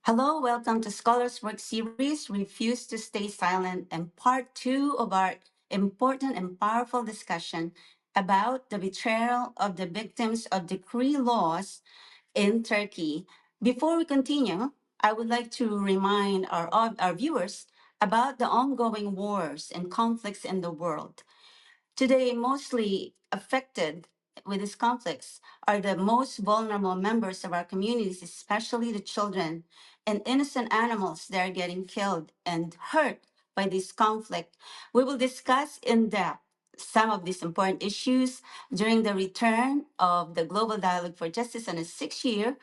Hello, welcome to Scholars Work Series Refuse to Stay Silent and part two of our important and powerful discussion about the betrayal of the victims of decree laws in Turkey. Before we continue, I would like to remind our viewers about the ongoing wars and conflicts in the world. Today, mostly affected with these conflicts are the most vulnerable members of our communities, especially the children and innocent animals that are getting killed and hurt by this conflict. We will discuss in depth some of these important issues during the return of the Global Dialogue for Justice on the sixth year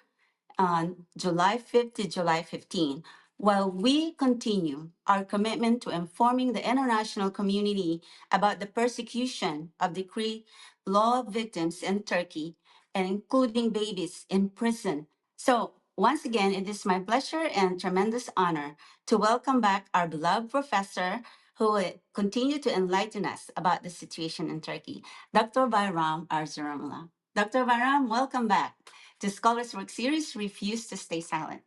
on July 5th to July 15, while we continue our commitment to informing the international community about the persecution of decree law victims in Turkey and including babies in prison. So, once again, it is my pleasure and tremendous honor to welcome back our beloved professor who will continue to enlighten us about the situation in Turkey, Dr. Bayram Erzurumoğlu. Dr. Bayram, welcome back to Scholars Work Series Refuse to Stay Silent.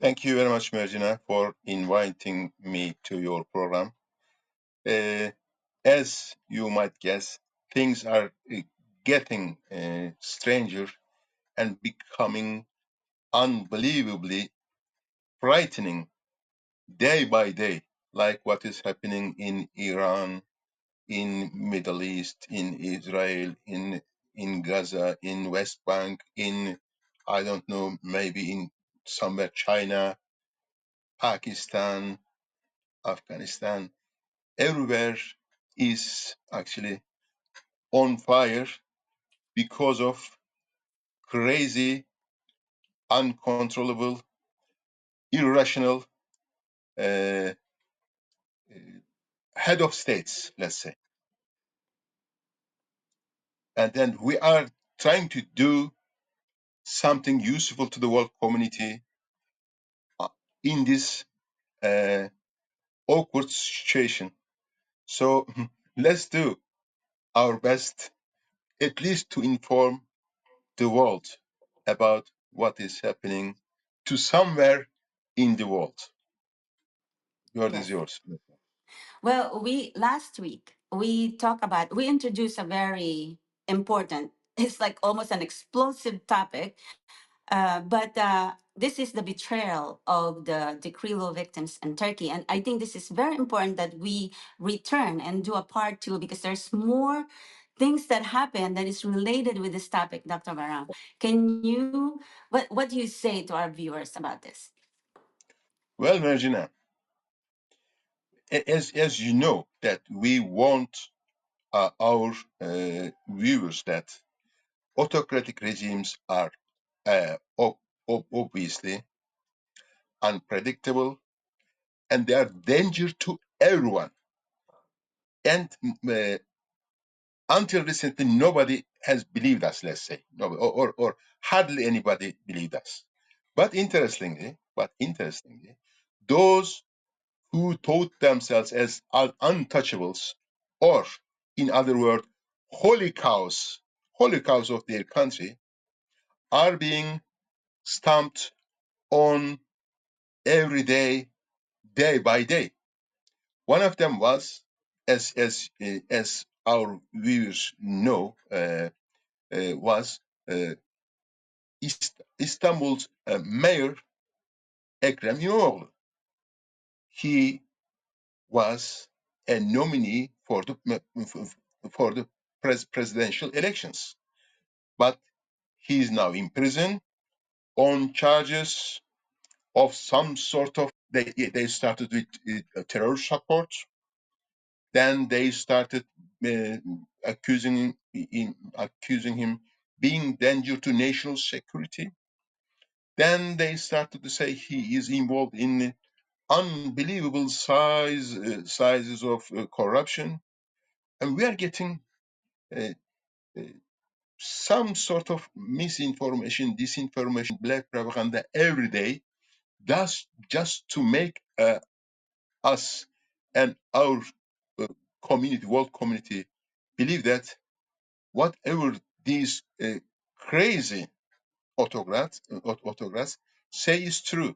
Thank you very much, Merjina, for inviting me to your program. As you might guess, things are getting stranger and becoming unbelievably frightening day by day, like what is happening in Iran, in Middle East, in Israel, in Gaza, in West Bank, in, I don't know, maybe in somewhere China, Pakistan, Afghanistan. Everywhere is actually on fire because of crazy, uncontrollable, irrational uh, head of states, let's say. And then we are trying to do something useful to the world community uh, in this uh, awkward situation. So let's do our best, at least to inform the world about what is happening to somewhere in the world. Word is Yes. yours. Well, we last week we introduced a very important, it's like almost an explosive topic, but this is the betrayal of the decree law victims in Turkey. And I think this is very important that we return and do a part two because there's more things that happen that is related with this topic, Dr. Baram. What do you say to our viewers about this? Well, Margina, as you know, that we want our viewers that autocratic regimes are obviously unpredictable and they are danger to everyone. And until recently, nobody has believed us, let's say, or hardly anybody believed us. But interestingly, those who taught themselves as untouchables, or in other words, holy cows of their country, are being stamped on every day, day by day. One of them was, as our viewers know, was Istanbul's mayor Ekrem İmamoğlu. He was a nominee for the presidential elections, but he is now in prison on charges of some sort of. They started with terror support, then they started uh, accusing him being danger to national security. Then they started to say he is involved in unbelievable sizes of corruption, and we are getting uh, uh, some sort of misinformation, disinformation, black propaganda every day, just to make us and our uh, community, world community, believe that whatever these crazy autocrats say is true.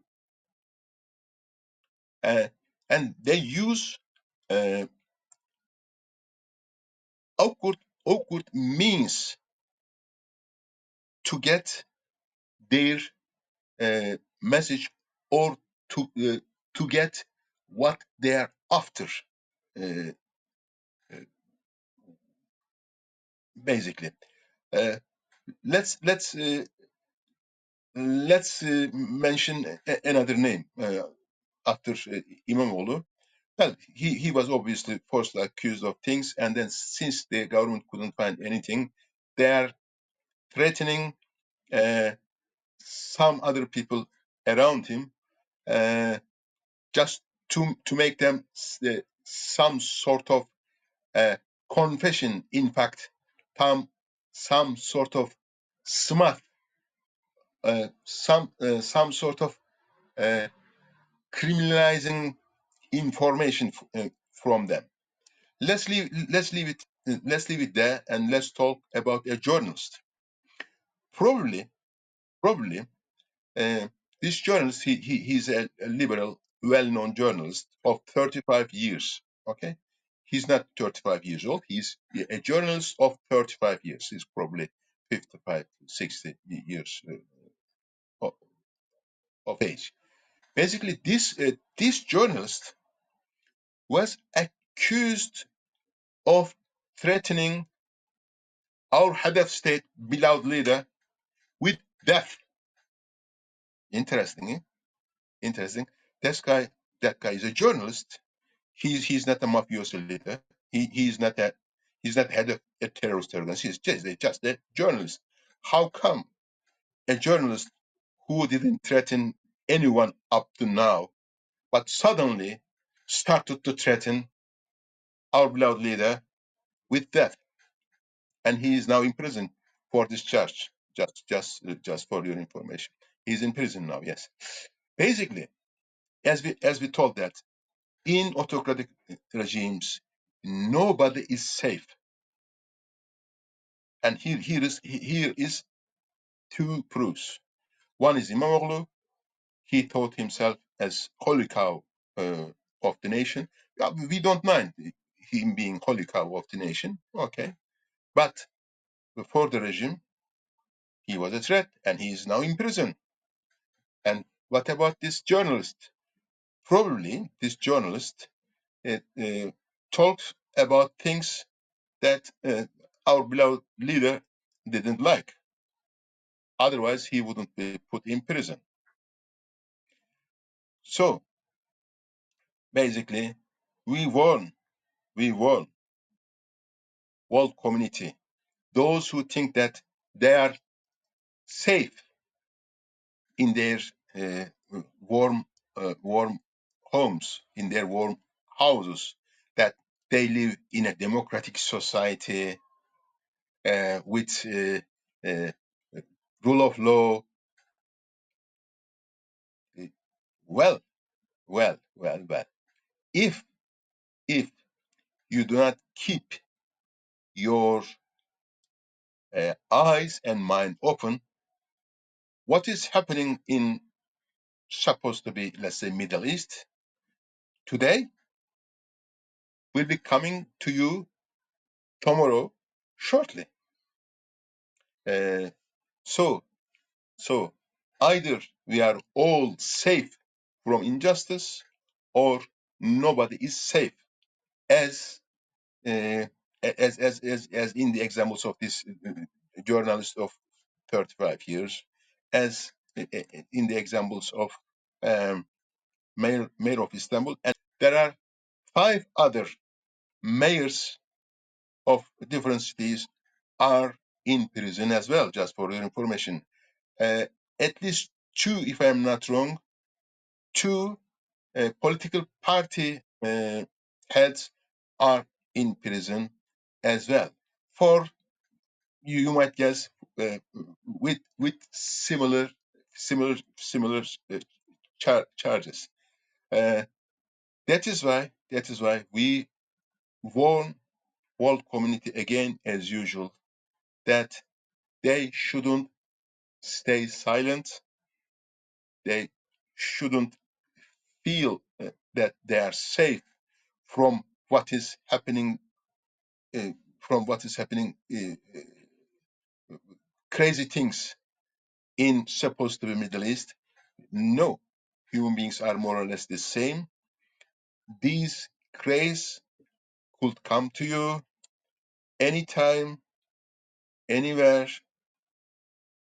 And they use awkward means to get their message, or to get what they are after. Uh, Basically, uh, let's mention another name after İmamoğlu. Well, he was obviously falsely accused of things, and then since the government couldn't find anything, they are threatening some other people around him, just to make them some sort of confession. In fact, some sort of smart, some sort of criminalizing information from them. Let's leave it there, and let's talk about a journalist. Probably, probably, uh, this journalist, he's a liberal, well-known journalist of 35 years. Okay, he's not 35 years old. He's a journalist of 35 years. He's probably 55, 60 years of age. Basically, this journalist was accused of threatening our head of state, beloved leader, with death. Interesting, eh? Interesting. That guy is a journalist. He's not a mafioso leader. He's not head of a terrorist organization. He's just a journalist. How come a journalist who didn't threaten anyone up to now, but suddenly started to threaten our beloved leader with death, and he is now in prison for this charge? Just for your information, he's in prison now. Yes, basically, as we told that in autocratic regimes, nobody is safe. And here is two proofs. One is İmamoğlu. He thought himself as holy cow of the nation. We don't mind him being holy cow of the nation, okay? But before the regime, he was a threat, and he is now in prison. And what about this journalist? Probably this journalist talked about things that our beloved leader didn't like. Otherwise, he wouldn't be put in prison. So basically, we warn world community, those who think that they are safe in their warm homes, in their warm houses, that they live in a democratic society with rule of law. Well, well, well, well. If you do not keep your eyes and mind open, what is happening in supposed to be, let's say, Middle East today will be coming to you tomorrow shortly. Uh, so either we are all safe from injustice, or nobody is safe, as uh, as in the examples of this journalist of 35 years, as in the examples of mayor of Istanbul. And there are 5 other mayors of different cities are in prison as well, just for your information. At least 2, if I'm not wrong, 2 political party heads are in prison as well, for, you might guess, with similar charges. That is why we warn world community again, as usual, that they shouldn't stay silent. They shouldn't feel that they are safe from what is happening, uh, crazy things in supposed to be Middle East. No, human beings are more or less the same. These craze could come to you anytime, anywhere,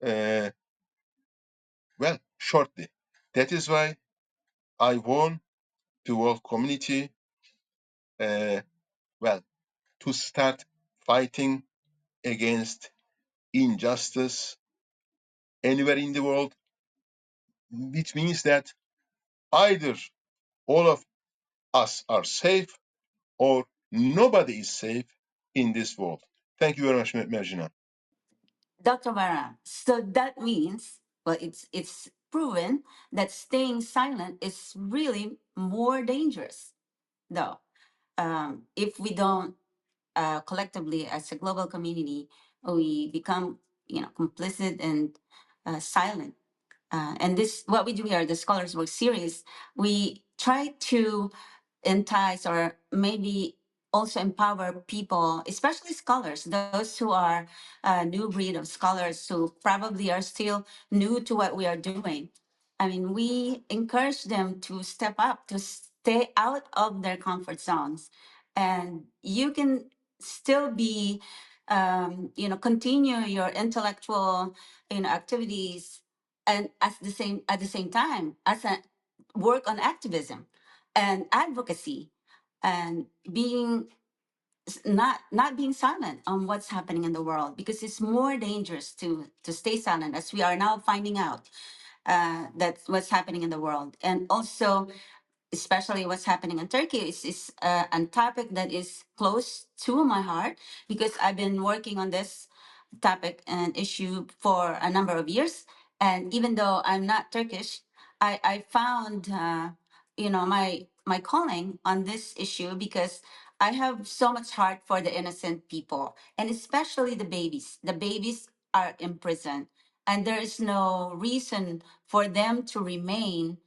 uh, well, shortly. That is why I want the world community, uh, well, to start fighting against injustice anywhere in the world, which means that either all of us are safe or nobody is safe in this world. Thank you very much, Merjina. Dr. Vara, so that means, well, it's proven that staying silent is really more dangerous, though. If we don't collectively, as a global community, we become, complicit and silent. And this, what we do here, the Scholars Work series, we try to entice or maybe also empower people, especially scholars, those who are a new breed of scholars who probably are still new to what we are doing. I mean, we encourage them to step up, to stay out of their comfort zones. And you can still be, continue your intellectual, activities, and at the same time, as a work on activism and advocacy, and being not being silent on what's happening in the world, because it's more dangerous to stay silent, as we are now finding out that's what's happening in the world. And also, especially what's happening in Turkey, is a topic that is close to my heart, because I've been working on this topic and issue for a number of years. And even though I'm not Turkish, I found my calling on this issue, because I have so much heart for the innocent people, and especially the babies. The babies are in prison, and there is no reason for them to remain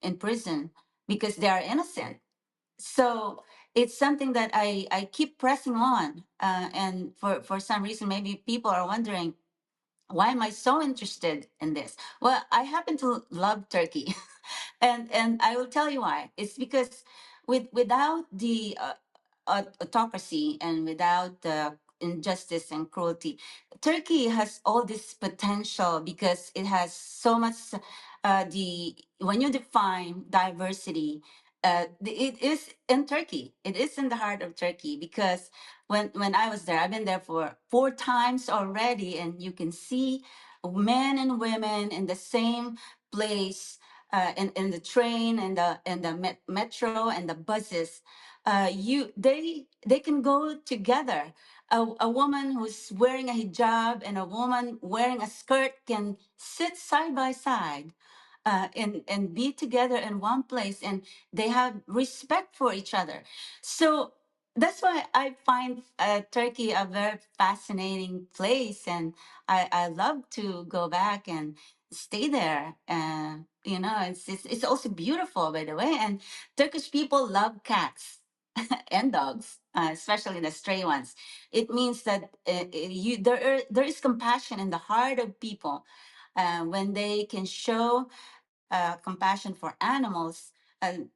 in prison because they are innocent. So it's something that I keep pressing on. And for some reason, maybe people are wondering, why am I so interested in this? Well, I happen to love Turkey, and I will tell you why. It's because without the autocracy and without the injustice and cruelty, Turkey has all this potential, because it has so much. The When you define diversity, it is in Turkey. It is in the heart of Turkey, because when I was there, I've been there for 4 times already, and you can see men and women in the same place, in the train and the metro and the buses. They can go together. A woman who's wearing a hijab and a woman wearing a skirt can sit side by side, and be together in one place, and they have respect for each other. So that's why I find Turkey a very fascinating place, and I love to go back and stay there. It's also beautiful, by the way. And Turkish people love cats and dogs, especially the stray ones. It means that there is compassion in the heart of people, when they can show compassion for animals.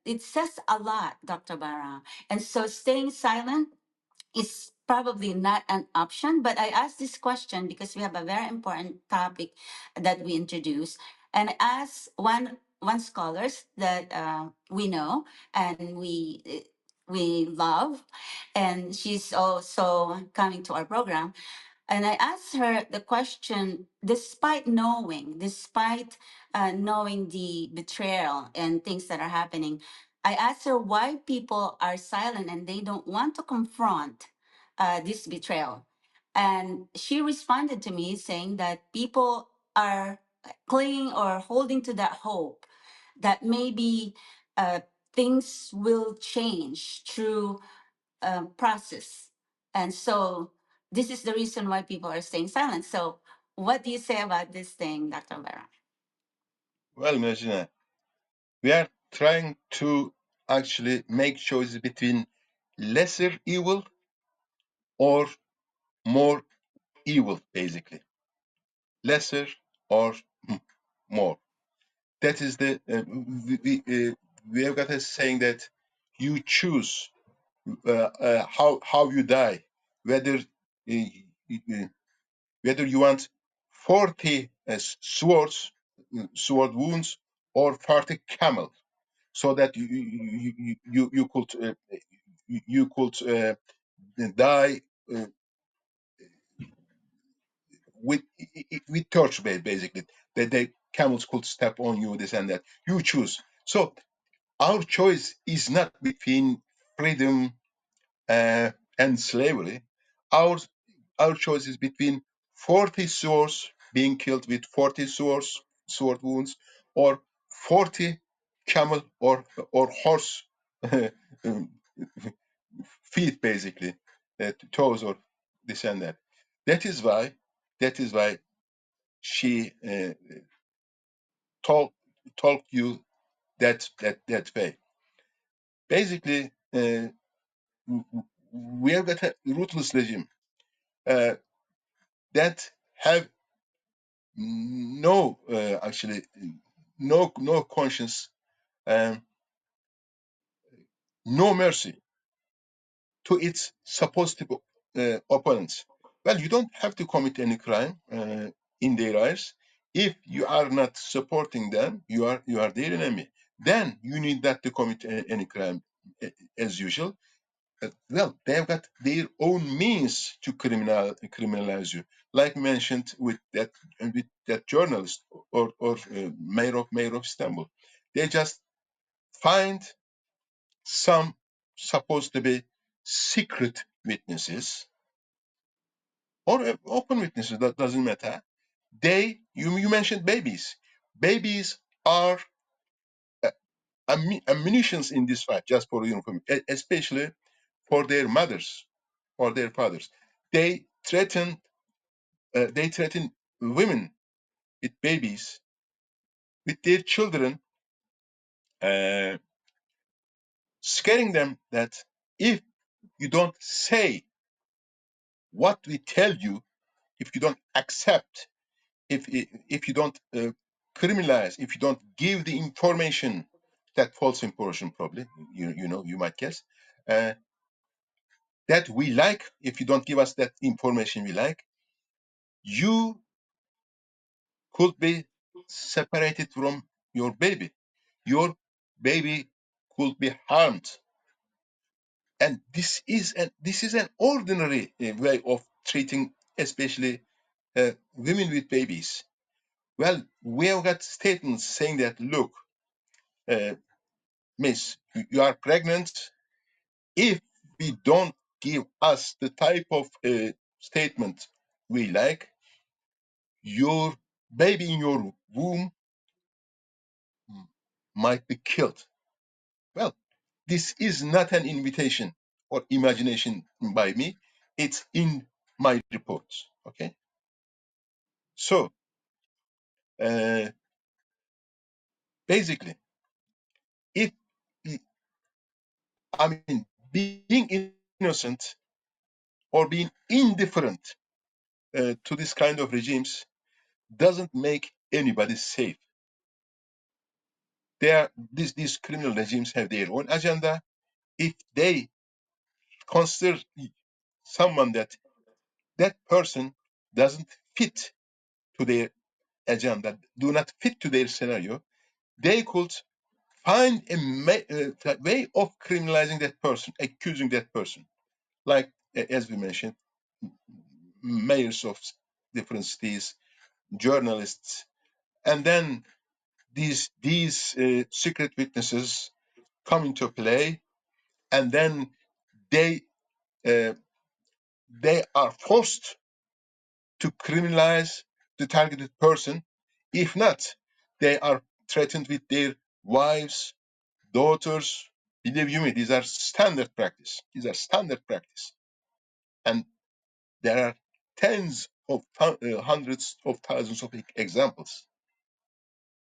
It says a lot, Dr. Bara. And so staying silent is probably not an option. But I asked this question because we have a very important topic that we introduce. And I asked one scholars that we know and we love, and she's also coming to our program. And I asked her the question, despite knowing the betrayal and things that are happening, I asked her why people are silent and they don't want to confront this betrayal. And she responded to me saying that people are clinging or holding to that hope that maybe uh, things will change through process. And so this is the reason why people are staying silent. So What do you say about this thing, Dr. Bayram? Well, Merjina, we are trying to actually make choices between lesser evil or more evil, basically. Lesser or more. That is the we have got a saying that you choose how you die, whether whether you want 40 sword wounds or 40 camel, so that you could you could die uh, with torch, basically. That the camels could step on you, this and that. You choose. So our choice is not between freedom and slavery. Our our choice is between 40 swords being killed with 40 sword wounds, or 40 camel or horse um, feet, basically, toes or this and that. That is why that is why she told told you that way. Basically, we have got a ruthless regime uh, that have no actually no conscience, um, no mercy to its supposed opponents. Well, you don't have to commit any crime in their eyes. If you are not supporting them, you are their enemy. Then you need not to commit any crime as usual. Well, they've got their own means to criminalize you, like mentioned with that journalist or mayor of Istanbul. They just find some supposed to be secret witnesses or open witnesses, that doesn't matter. You mentioned babies. Babies are uh, ammunitions in this fight, just for your information, especially for their mothers or their fathers. They threaten they threaten women with babies, with their children, uh, scaring them that if you don't say what we tell you, if you don't accept, if you don't criminalize, if you don't give the information, that false information, probably, you might guess, uh, that we like, if you don't give us that information we like, you could be separated from your baby. Your baby could be harmed. And this is an ordinary way of treating, especially women with babies. Well, we have got statements saying that, look, uh, miss, you are pregnant. If we don't give us the type of statement we like, your baby in your womb might be killed. Well, this is not an invitation or imagination by me. It's in my reports. Okay. So uh, basically, if I mean being innocent or being indifferent to this kind of regimes doesn't make anybody safe. These criminal regimes have their own agenda. If they consider someone that person doesn't fit to their agenda, do not fit to their scenario, they could find a way of criminalizing that person, accusing that person. Like, as we mentioned, mayors of different cities, journalists, and then these secret witnesses come into play, and then they uh, they are forced to criminalize the targeted person. If not, they are threatened with their wives, daughters. Believe you me, these are standard practice. These are standard practice, and there are tens of hundreds of thousands of examples.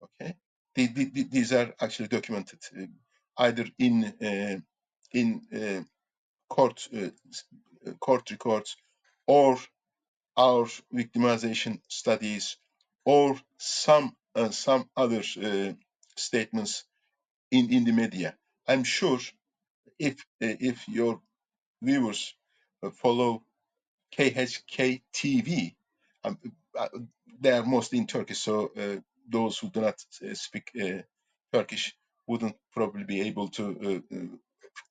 Okay, these are actually documented either in court court records or our victimization studies or some other statements in the media. I'm sure if your viewers follow KHK TV, um, uh, they are mostly in Turkish, so those who do not speak Turkish wouldn't probably be able to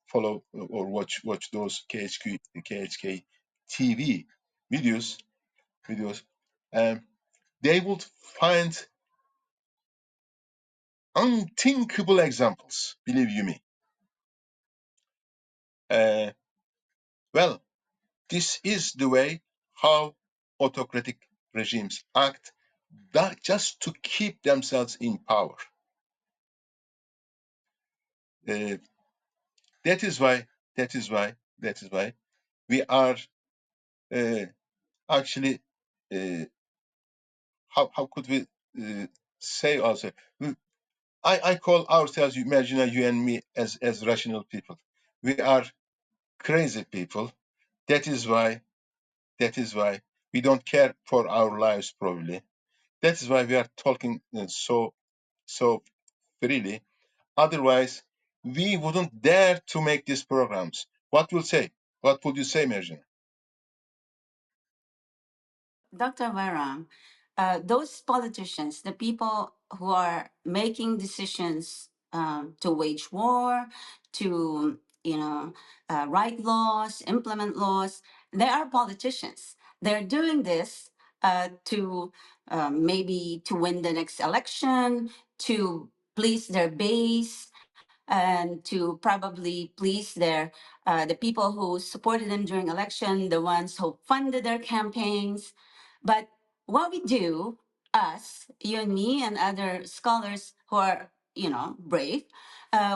follow or watch those KHK TV videos. Um, they would find unthinkable examples, believe you me. Well, this is the way how autocratic regimes act, that just to keep themselves in power. Uh, that is why we are uh, actually how could we say also? I call ourselves, imagine you and me, as rational people. We are crazy people. That is why we don't care for our lives probably. That is why we are talking so freely. Otherwise, we wouldn't dare to make these programs. What will say? What would you say, Merjan? Dr. Bayram, those politicians, the people who are making decisions to wage war, to write laws, implement laws, they are politicians. They're doing this to maybe to win the next election, to please their base, and to probably please the people who supported them during election, the ones who funded their campaigns. But what we do, us, you and me, and other scholars who are, brave,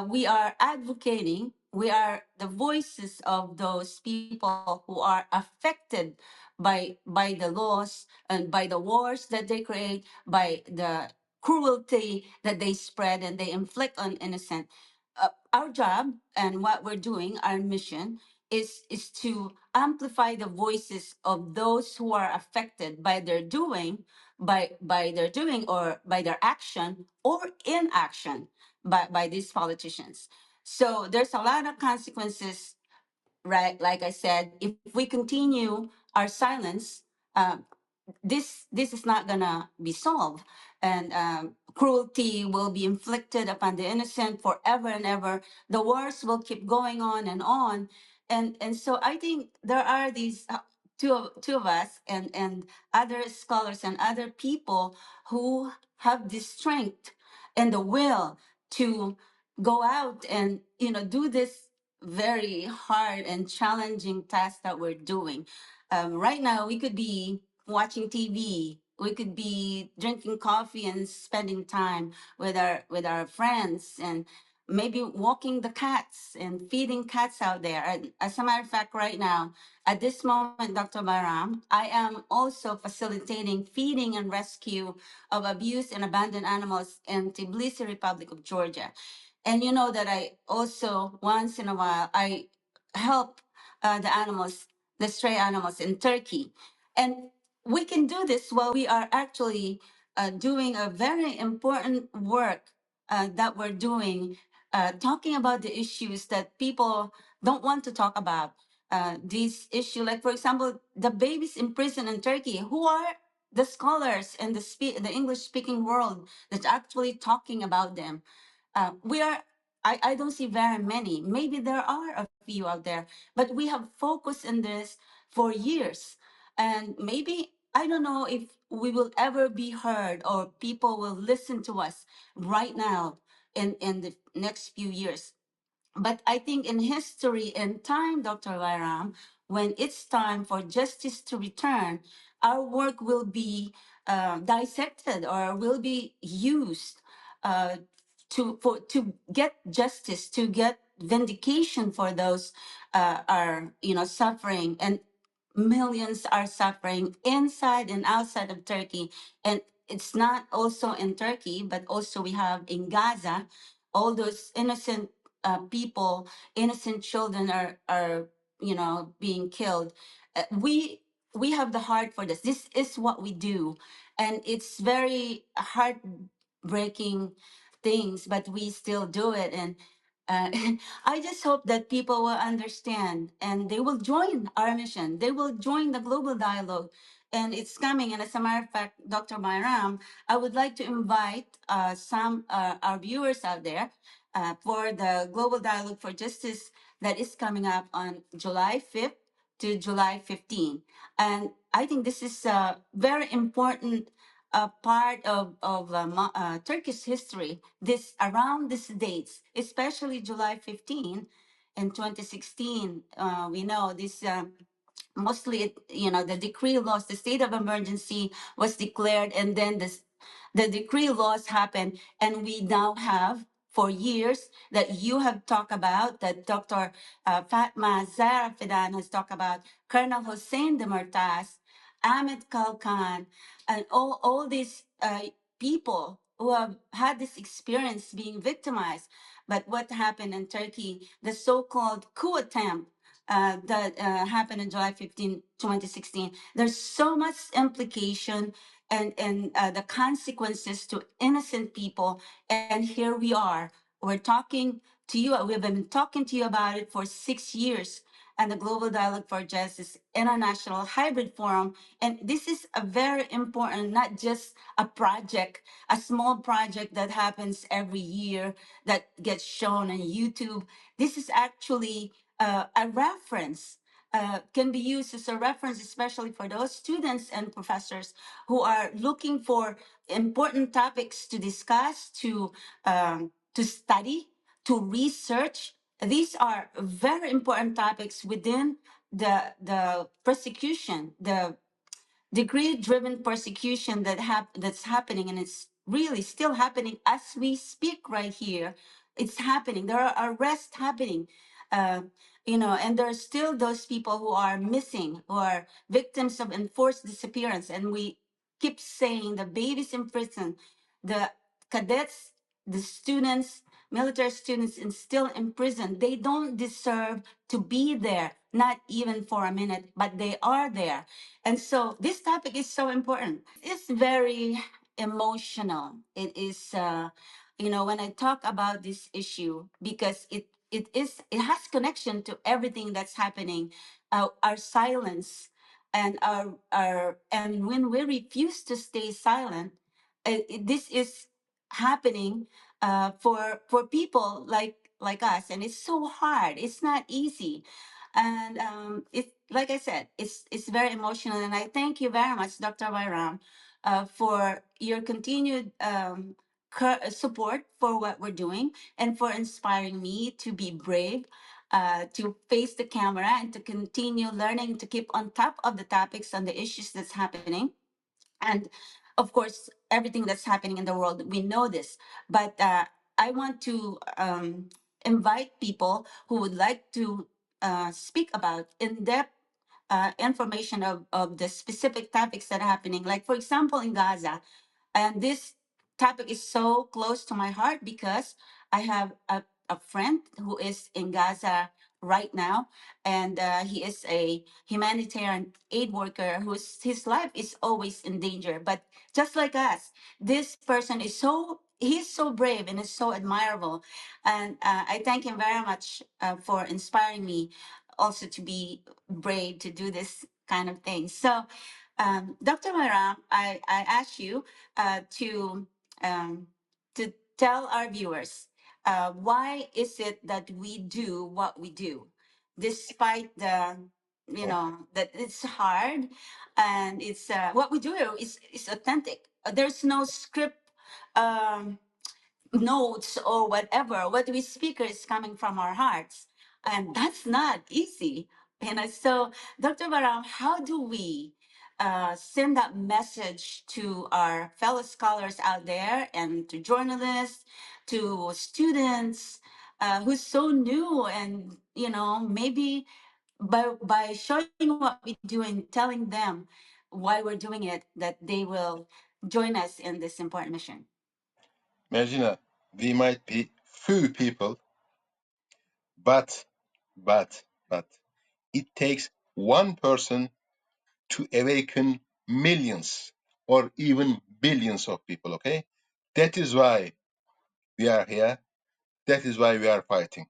we are advocating. We are the voices of those people who are affected by the laws and by the wars that they create, by the cruelty that they spread and they inflict on innocent. Our job and what we're doing, our mission, is to amplify the voices of those who are affected by their doing, by their doing or by their action or inaction by these politicians. So there's a lot of consequences, right? Like I said, if we continue our silence, this is not gonna be solved, and cruelty will be inflicted upon the innocent forever and ever. The wars will keep going on and on, and so I think there are these two of us and other scholars and other people who have the strength and the will to go out and do this very hard and challenging task that we're doing. Right now, we could be watching TV. We could be drinking coffee and spending time with our friends, and maybe walking the cats and feeding cats out there. And as a matter of fact, right now, at this moment, Dr. Baram, I am also facilitating feeding and rescue of abused and abandoned animals in Tbilisi, Republic of Georgia. And you know that I also once in a while I help the animals, the stray animals in Turkey. And we can do this while we are actually doing a very important work that we're doing, talking about the issues that people don't want to talk about. These issue, like for example, the babies in prison in Turkey, who are the scholars in the English speaking world that's actually talking about them. We are, I don't see very many. Maybe there are a few out there, but we have focused in this for years. And maybe, I don't know if we will ever be heard or people will listen to us right now in the next few years. But I think in history and time, Dr. Vairam, when it's time for justice to return, our work will be dissected or will be used uh, to get justice, to get vindication for those are suffering. And millions are suffering inside and outside of Turkey. And it's not also in Turkey, but also we have in Gaza, all those innocent people, innocent children are being killed. We have the heart for this. This is what we do, and it's very heartbreaking things, but we still do it. And uh, I just hope that people will understand and they will join our mission. They will join the global dialogue. And it's coming. And as a matter of fact, Dr. Bayram, I would like to invite some our viewers out there for the Global Dialogue for Justice that is coming up on July 5th to July 15th. And I think this is a very important part of Turkish history. This around these dates, especially July 15 in 2016. We know this. Mostly, the decree laws, the state of emergency was declared, and then the decree laws happened, and we now have for years that you have talked about, that Dr. Fatma Zahra Fidan has talked about, Colonel Hussein Demirtas, Ahmed Kalkan, and all these people who have had this experience being victimized. But what happened in Turkey, the so-called coup attempt that happened on July 15, 2016, there's so much implication and the consequences to innocent people. And here we are. We're talking to you. We've been talking to you about it for 6 years. And the Global Dialogue for Justice International Hybrid Forum. And this is a very important, not just a project, a small project that happens every year that gets shown on YouTube. This is actually a reference, can be used as a reference, especially for those students and professors who are looking for important topics to discuss, to study, to research. These are very important topics within the persecution, the degree-driven persecution that's happening, and it's really still happening as we speak right here. It's happening. There are arrests happening, uh, and there are still those people who are missing, who are victims of enforced disappearance. And we keep saying the babies in prison, the cadets, the students, military students, and still in prison. They don't deserve to be there, not even for a minute, but they are there. And so this topic is so important. It's very emotional. It is, when I talk about this issue, because it has connection to everything that's happening, our silence and when we refuse to stay silent, this is happening for people like us, and it's so hard. It's not easy, and it's like I said, it's very emotional. And I thank you very much, Dr. Bayram, for your continued support for what we're doing and for inspiring me to be brave, to face the camera and to continue learning, to keep on top of the topics and the issues that's happening. And of course, everything that's happening in the world, we know this. But I want to invite people who would like to speak about in-depth information of the specific topics that are happening. Like, for example, in Gaza. And this topic is so close to my heart because I have a friend who is in Gaza right now, and he is a humanitarian aid worker whose his life is always in danger. But just like us, this person is he's so brave and is so admirable. And I thank him very much for inspiring me also to be brave to do this kind of thing. So, Dr. Maram, I ask you to to tell our viewers why is it that we do what we do, despite the that it's hard, and it's what we do is authentic. There's no script. Um, Notes or whatever, what we speak is coming from our hearts, and that's not easy. So, Dr. Baram, how do we send that message to our fellow scholars out there, and to journalists, to students who's so new, and maybe by showing what we do and telling them why we're doing it, that they will join us in this important mission. Mergina, we might be few people, but, but, but, it takes one person to awaken millions or even billions of people, okay? That is why we are here. That is why we are fighting.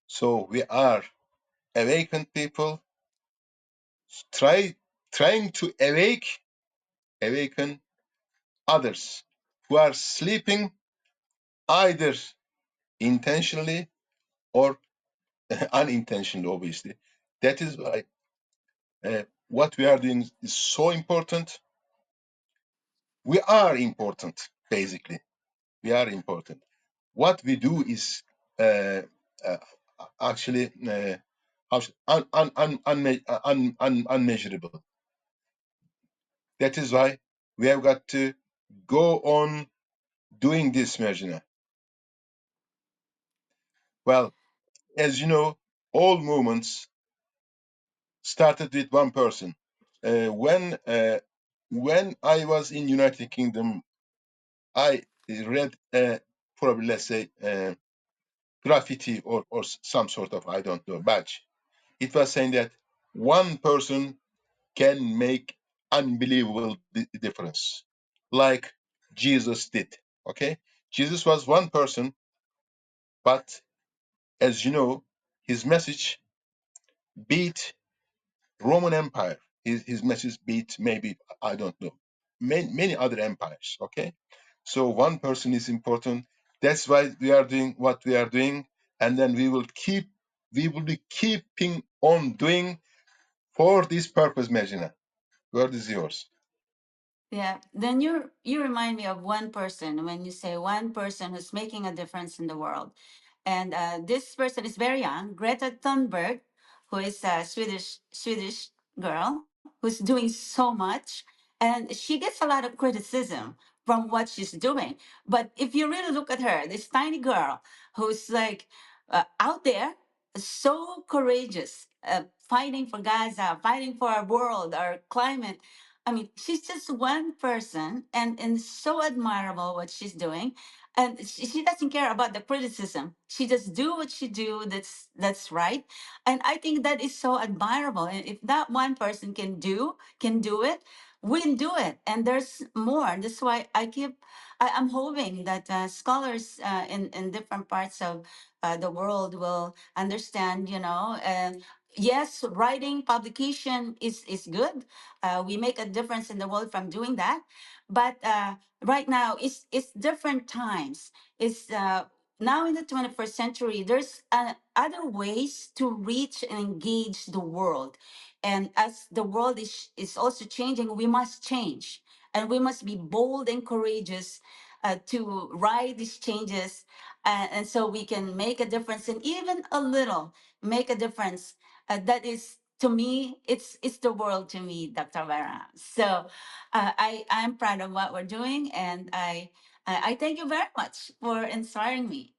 So we are awakened people trying to awaken others who are sleeping either intentionally or unintentionally, obviously. That is why what we are doing is so important. We are important, basically. We are important. What we do is uh, uh, actually unmeasurable. That is why we have got to go on doing this, Merjina. Well, as you know, all movements started with one person. When I was in United Kingdom, I read probably, let's say, graffiti or some sort of, I don't know, badge. It was saying that one person can make unbelievable difference, like Jesus did. Okay, Jesus was one person, but as you know, his message beat Roman Empire. His message beat, maybe, I don't know, many other empires. Okay, so one person is important. That's why we are doing what we are doing, and then we will be keeping on doing for this purpose. Mergina, word is yours. Yeah, then you remind me of one person when you say one person who's making a difference in the world, and this person is very young, Greta Thunberg, who is a Swedish girl who's doing so much, and she gets a lot of criticism from what she's doing. But if you really look at her, this tiny girl who's like out there, so courageous, fighting for Gaza, fighting for our world, our climate. I mean, she's just one person, and so admirable what she's doing, and she doesn't care about the criticism. She just do what she do. That's right, and I think that is so admirable. And if that one person can do it, we can do it. And there's more. That's why I'm hoping that scholars in different parts of the world will understand. And yes, writing publication is good. We make a difference in the world from doing that. But right now, it's different times. It's now in the 21st century. There's other ways to reach and engage the world, and as the world is also changing, we must change, and we must be bold and courageous to ride these changes, and so we can make a difference, and even a little make a difference. That is, to me, it's the world to me, Dr. Vera. So I'm proud of what we're doing, and I thank you very much for inspiring me.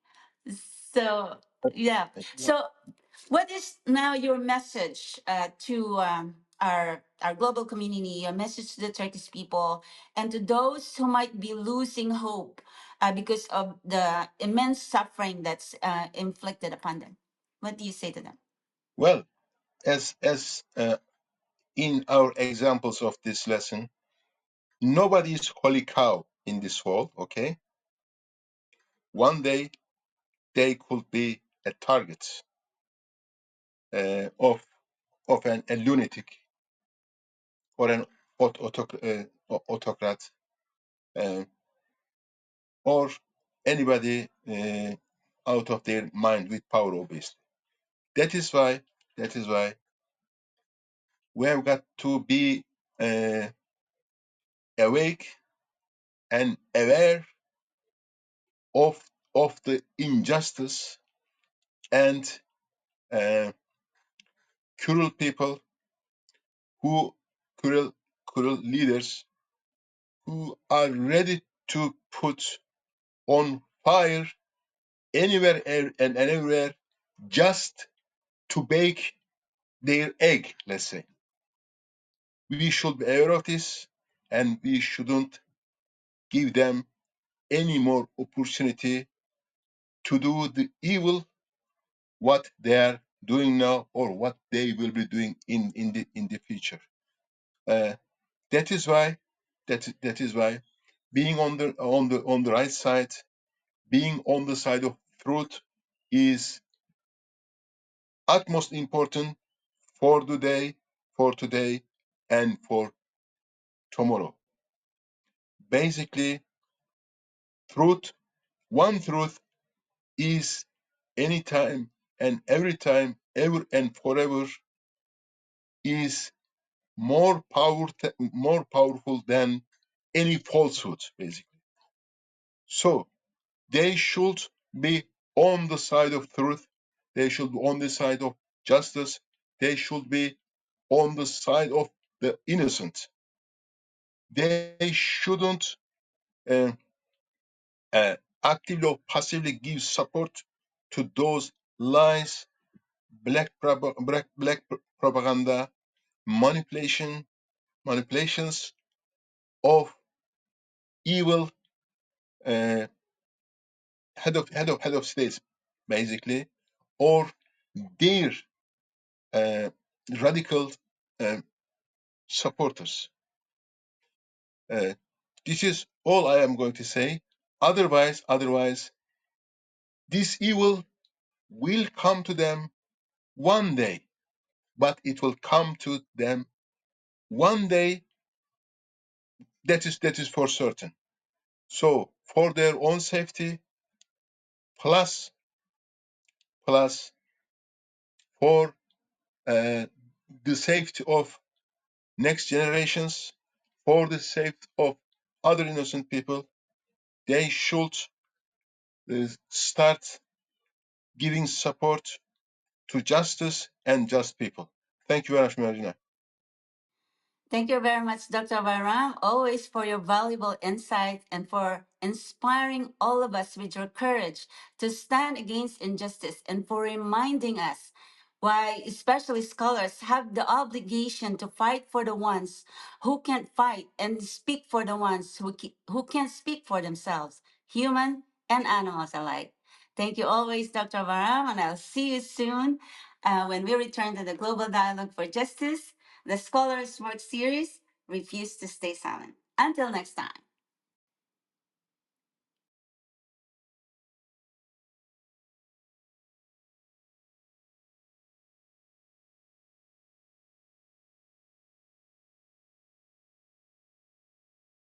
So yeah. So what is now your message to our global community? Your message to the Turkish people and to those who might be losing hope because of the immense suffering that's inflicted upon them. What do you say to them? Well, as in our examples of this lesson, nobody is holy cow in this world. Okay, one day they could be a target of a lunatic or an autocrat, uh, or anybody out of their mind with power, obviously. That is why we have got to be uh, awake and aware of the injustice and uh, cruel people who cruel leaders who are ready to put on fire anywhere and everywhere just to bake their egg, let's say. We should be aware of this, and we shouldn't give them any more opportunity to do the evil what they are doing now or what they will be doing in the future. Uh, that is why that is why being on the right side, being on the side of truth, is utmost important for today, and for tomorrow. Basically, truth, one truth is anytime and every time, ever and forever, is more powerful than any falsehood, basically. So they should be on the side of truth. They should be on the side of justice. They should be on the side of the innocent. They shouldn't uh, uh, actively or passively give support to those lies, black propaganda, manipulations of evil uh, head of states, basically, or their uh, radical uh, supporters. Uh, this is all I am going to say. Otherwise, this evil will come to them one day, but it will come to them one day. That is for certain. So, for their own safety, plus for the safety of next generations, for the safety of other innocent people, they should start giving support to justice and just people. Thank you very much, Marina. Thank you very much, Dr. Bayram, always for your valuable insight and for inspiring all of us with your courage to stand against injustice and for reminding us why, especially scholars, have the obligation to fight for the ones who can't fight and speak for the ones who can't speak for themselves, human and animals alike. Thank you always, Dr. Bayram, and I'll see you soon when we return to the Global Dialogue for Justice. The Scholars Work Series, Refuse to Stay Silent. Until next time.